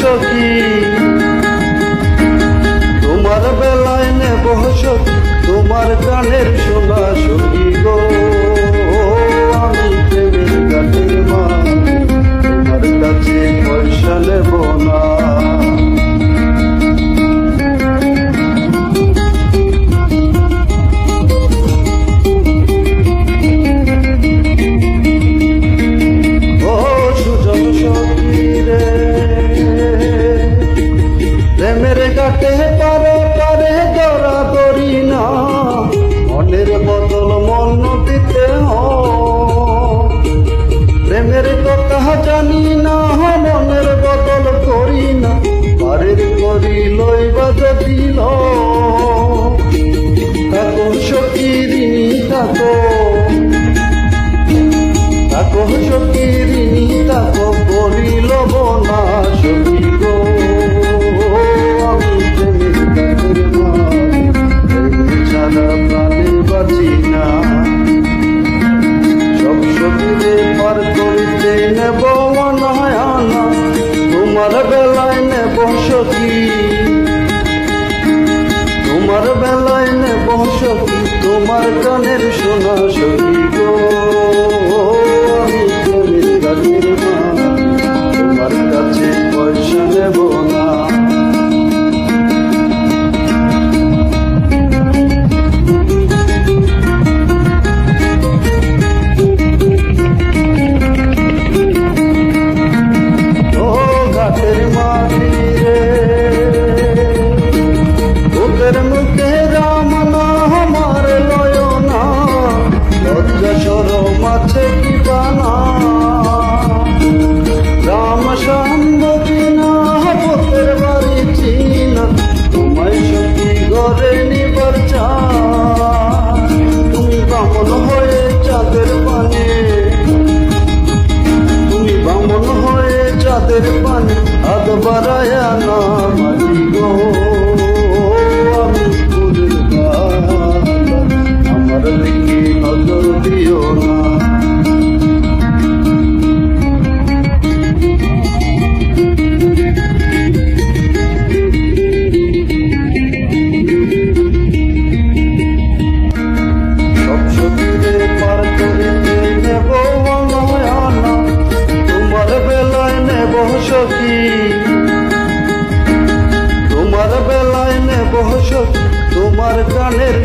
সখী, তোমার বেলায় নেব সখী, তোমার কানের শোনা সখী গো। আমি প্রেমের গানের মালিক, তোমার কাছে পয়সা নেব না। প্রেমের ঘাটে পারে পারে ধরা ধরি না, মনের বদল মন দিতে হয়। প্রেমের কথা জানি না, মনের বদল করি না, পারের করি লইবা দিল। থাকো সখীরি থাকো, থাকো সখীরি থাকো, করি লব না সখী গো। সব সখীরে পার করিতে নেব নয়না, তোমার বেলায় নেব সখী, তোমার বেলায় নেব সখী, তোমার কানের শোনা সখী গো। আমি প্রেমের গানের মালিক, তোমার কাছে পয়সা নেব না। তোদের মুখে রাম নাম আর লয় না, লজ্জা শরম আছে কি বানা। রাম শ্যাম বুঝি না, তোদের বাড়ি চিনা, তোমায় সখী ঘরে নিবার চাই। তুমি বামন হয়ে চাঁদের পানে, তুমি বামন হয়ে চাঁদের পানে হাত বাড়ায় না মাঝি গো। আমি ফুলের বাগান, আমার দিকে নজর দিও না। সব সখীরে পার করিতে নেব নয়না, তোমার বেলায় নেব সখী, তোমার বেলায় নেব সখী, তোমার কানের